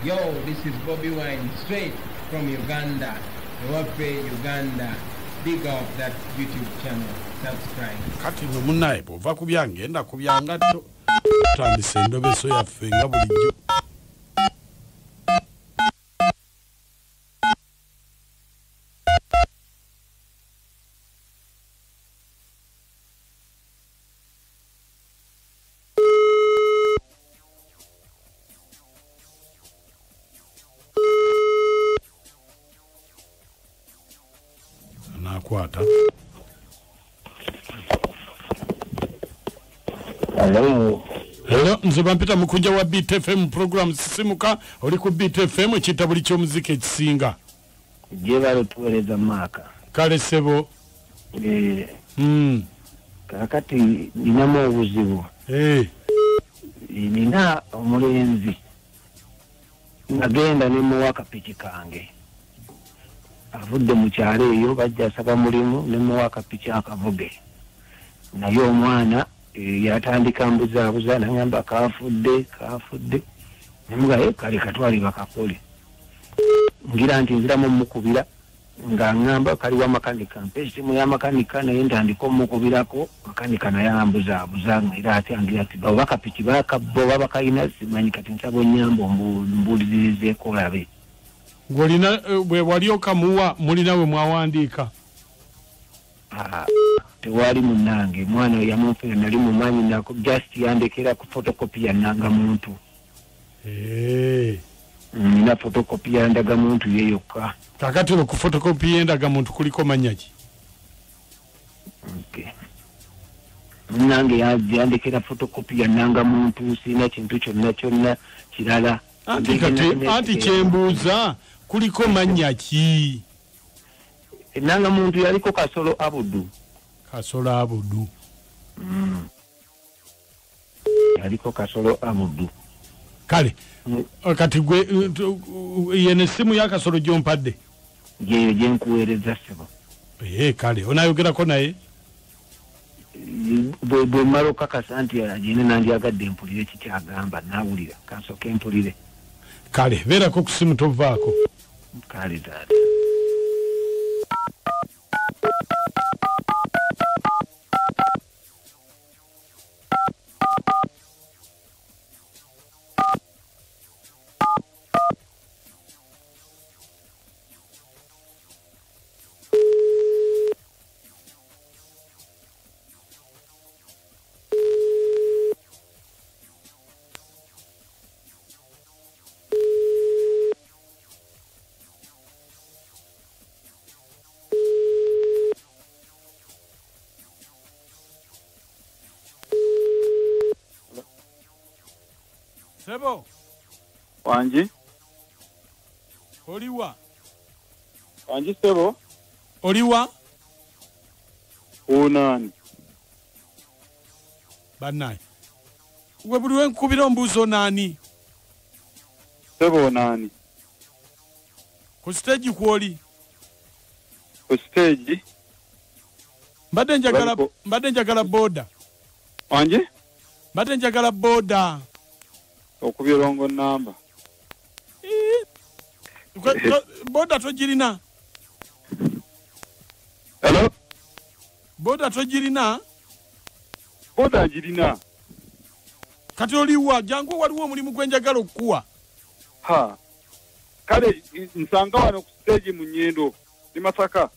Yo, this is Bobby Wine, straight from Uganda. Wape Uganda. Big up that YouTube channel. Subscribe. Kati no munaye bova kubyange enda kubyanga to tandise ndobeso yaffe nga bulijjo. Nakwata. Hello. Hello, nze bampita mukunja wa BTFM program sisimuka oli ku BTFM kitabuli ky'omuziki ekisinga. Jebalo tuweleza maka. Kale sebo. Kakati ninamu obuzibu. Nina omulenzi. Nagenda nemuwaka piki kange. Avudde mu kyalo eyo bajja asaba mulimu nemuwaka piki akavuge. Naye omwana yatandika mbuzaabuza nangamba kafudde nemugaye kale katwali bakakole ngira nti nziramu mukubira nga ngamba kali wa makanika mpesi mu ya makanika naye ntandika omukubirako makanika naye ambuzaabuza era ate angira ati bakapiki bakabbo babakayina simanyi kati nsaba nyambo mbulirizeeko olabe ng'olina bwe wali okamuwa mulina we mwawandiika. Tewali munange mwana yamufera nali mumanyi nako just yandekera ku photocopy ya nanga muntu. Nina photocopy ya ndaga muntu yeyokka. Kakati ku photocopy ya ndaga muntu kuliko manyaki. Okay. Munange yandekera photocopy ya nanga muntu sina kintu kyonna kirala. Anti kyembuuza kuliko manyaki. Nanga muntu yaliko Kasolo Abudu. Kasolo Abudu. Yaliko Kasolo Abudu. Kale. Kati gwe yene simu ya Kasolo gyompadde. Jeyo jenkuweereza sebo. Kale onayogerako naye. Bwe maro kakasanti ajine nandyagadde empulire kikyagamba nawulira kansoke empulire. Kale beerako ku simu tovaako. Kale taata. Sebo. Wanji. Oliwa. Wanji sebo. Oliwa. Onani. Banai. Webuliwe nkubira ombuzo nani? Sebo nani. Ku stage kwoli. Ku stage. Mbadde njagala boda. Wanji? Mbadde njagala boda. Okubirongo namba. Boda tojirina. Hello? Boda tojirina. Boda jirina. Kati oliwa jangu waliwo omulimu gwenjagala okuwa. Kale nsanga wano ku stage mu Nyendo. Ndi Masaka.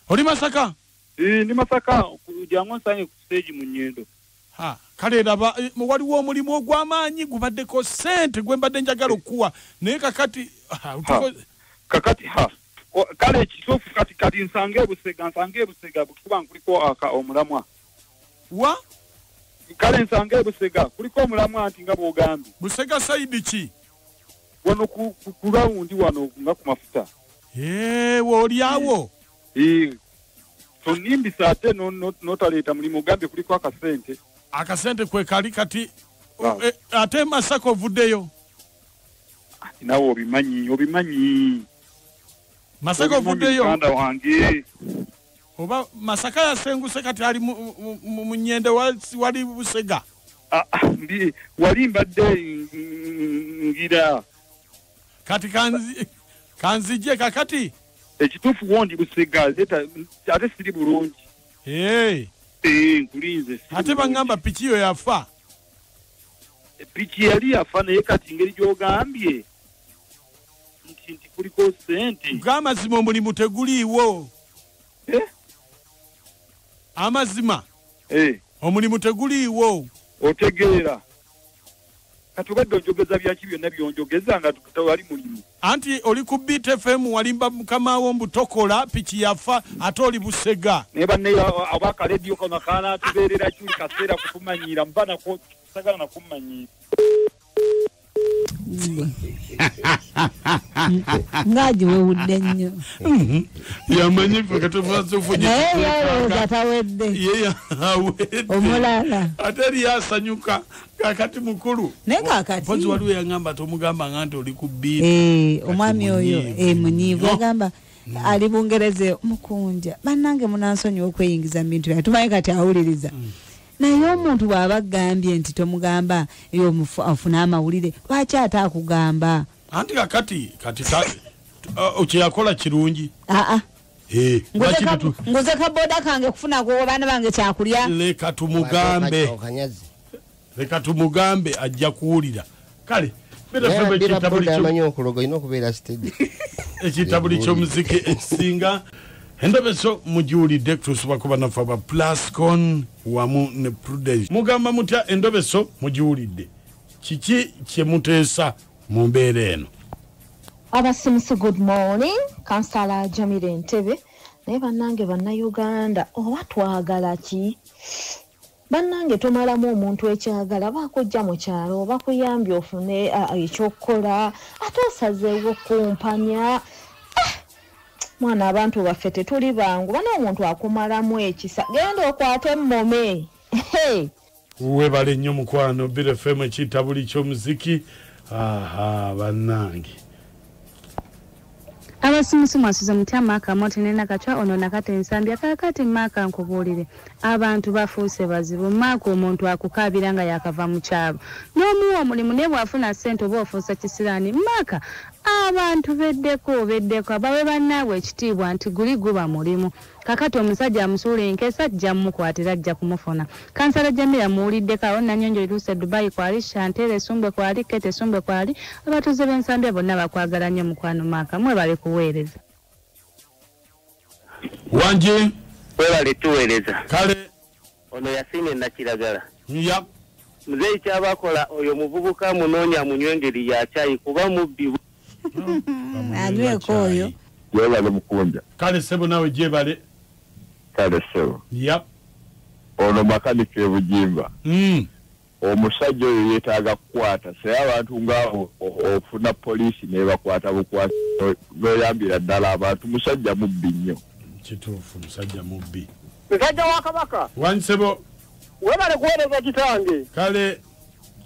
Oli Masaka? Ndi Masaka jangu nsanye ku stage mu Nyendo. Kale laba waliwo omulimu ogw'amaanyi gubaddeko ssente gwe mbadde njagala okuwa naye kakati kale ekituufu kati nsange Busega kuba kuliko omulamwa wa kale nsange Busega kuliko omulamwa nti nga bw'ogambye Busega saidi ki wano ku lawundi wano nga ku mafuta woolyawo so nimbisa ate notaleeta mulimu ogambye kuliko akasente kwe kali kati ate Masaka ovuddeyo nawe obimanyi Masaka ovuddeyo muganda wange oba Masaka yasenguse kati ali mu Nyende wali Busega wali mbadde ngira kati kanzije kakati ekituufu wondi Busega ate siri bulungi nkulinze ate bangamba piki yo yafa piki yali yafa naye kati ngeri gy'ogambye nti kuliko sente ng'amazima omulimu teguliiwo amazima omulimu teguliiwo otegeera kati obadde onjogeza byaki byonna byonjogeza nga tewali mulimu anti oli ku BTFM walimba mukamaawo mbutokola piki yafa ate oli Busega naye banne abaka radio kono kana tubeerera kyuli kaseera kutumanyira mpana ko sagala na kumanyira ngaji wewudde nnyo yamanyi fe katufasofunye zatawedde awedde omulala ate yasanyuka kakati mukulu naye kakati pozi waliwo yangamba tomugamba nganti oli ku BTFM omwami oyo munyiivu agamba ali Bungereza mukunja bannange munansonyiwa okweyingiza mu bintu bya tumanyi kati awuliriza naye omuntu bw'aba agambye nti tomugamba ofuna amawulire lwaki ate akugamba anti kakati okyeyakola kirungi ngoze kaboda kange kufuna ku baana bange kyakulya leka tumugambe ajja kuwulira kale ekitabuli ky'omuziki ekisinga endobeso mujiwulidde tusobola kuba nafe aba Plascon wamu ne Prudence mugamba mutya endobeso mujiwulidde kiki kyemuteesa mu mbeera eno abasimusi good morning kansala Jamile Ntebe naye bannange bannayuganda oba twagala ki bannange tomalamu omuntu ekyagala bakujja mu kyalo bakuyambye ofune ekyokukola ate osazeewo kumpanya mwana abantu baffe tetuli bangu bana omuntu akumalamu ekisa genda okwate mmome webale nnyo mukwano BTFM ekitabuli ky'omuziki bannange abasimusi mwasuze mutya Maka Moti nena kachwa ono nakate nsambya kakati Maka nkubuulire abantu bafuuse bazibu Maka omuntu akukabiranga yakava mu kyalo n'omuwa omulimu ne bwafuna ssente oba ofuusa kisirani Maka abantu beddeko abawe bannaabwe ekitiibwa nti guli guba mulimu kakati omusajja amusuula enkesa ajja mmukwatira ajja kumufuna kansala Jamila muwuliddeko awo Nanyonjo Luce Dubai kwali Chantere Sumbwe kwali Kete Sumbwe kwali abatuuze b'ensambya bonna bakwagala nnyo mukwano Maka mwebale kuweereza wanje webale tuweereza kale ono Yasine Nakiragala yap muzeyi kyabakola oyo muvubuka munoonya munywengeri ya caayi kuba mubbi anyweko oyo yebale mukunja kale sebo nawe gyebale kale sebo yap ono makanike Bujimba omusajja oyo yeetaaga kukwata saye abantu ngaawo ofuna poliisi nebakwata bukwata beyambira ddala abantu musajja mubbi nnyo kituufu musajja mubbi musajja wa Kabaka wansebo webale kuweereza kitange kale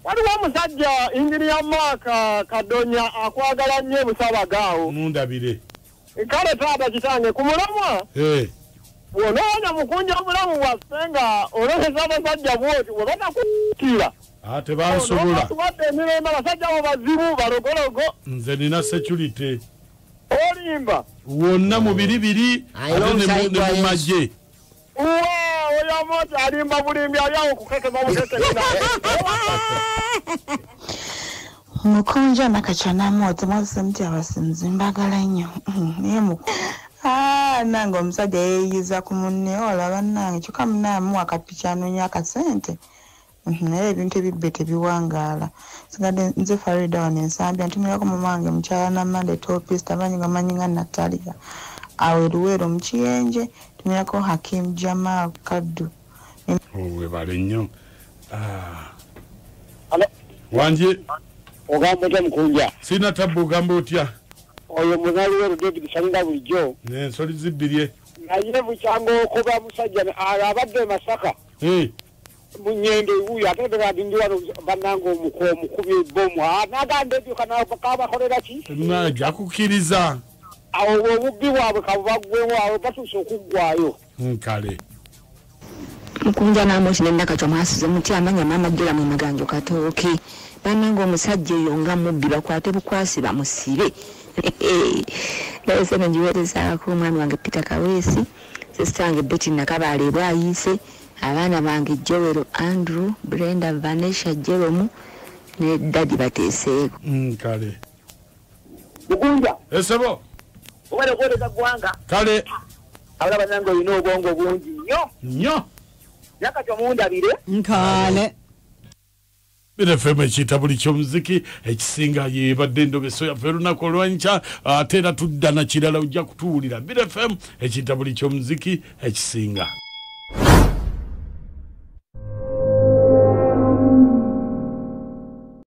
waliwo omusajja Inginiya Maka Kadonya akwagala nnyo Busabagaawo mundabire kale taata kitange ku mulamwa bw'onoonya mukunja obulamu bwaffe nga olekeza abasajja bwoti bwe batakuttira ate bansobola tuwadde emirembe abasajja abo bazibu balogologo nze nina security olimba wonna mu biribiri ate ne mu magye oyo moti alimba bulimbi ali awo kukekeza bukekeza mukonja nakachana moto mwase mti abasinzi mbagala nnyo naye nange omusajja yeeyiza ku munne olaba nange kyokka munaamu akapica anoonya akasente naye ebintu ebibbe tebiwangaala sigadde nze Farida wano ensambya ntumirako mamange mukyala Namande Topist abanyiga manyinga Natalia awe Luweero mu Kiyenje tumirako Hakim Jamal Kaddu webale nnyo wanje ogamba otya mukunja sina tabbu ogamba otya oyo munaliweero David Sanyinga bulijjo n'ensoli zibbirie naye bukyanga okuba musajja abadde e Masaka munyende uyo ate tebadindi wano bannanga omukubi ebbomu naganda ebyo kabakolera ki najja kukkiriza awo obubbi bwabwe kabubaggwewo awo batuuse okuggwayo kale Mukunja na moshi nenda kacho mwasize muti amanya mama jula mu maganjo katooke. Banango omusajja yonga mubbi bakwate bukwasi bamusibe. Lese njiwete saako omwami wange Peter Kawesi. Sistange Betty Nakabale bwayise. Abaana bange Joel Andrew, Brenda Vanessa Jerome ne Daddy bateseeko. Kale. Mukunja. Esebo. Obale kwoleka gwanga. Kale. Abala banango yino obwongo bungi nnyo. Yakatyo mundabire. Nkale. BFM ekiyita buli ky'omuziki ekisinga yebadde endobeso yaffe olunaku olwankya ate era tudda na kirala ojja kutuwulira BFM ekiyita buli ky'omuziki ekisinga.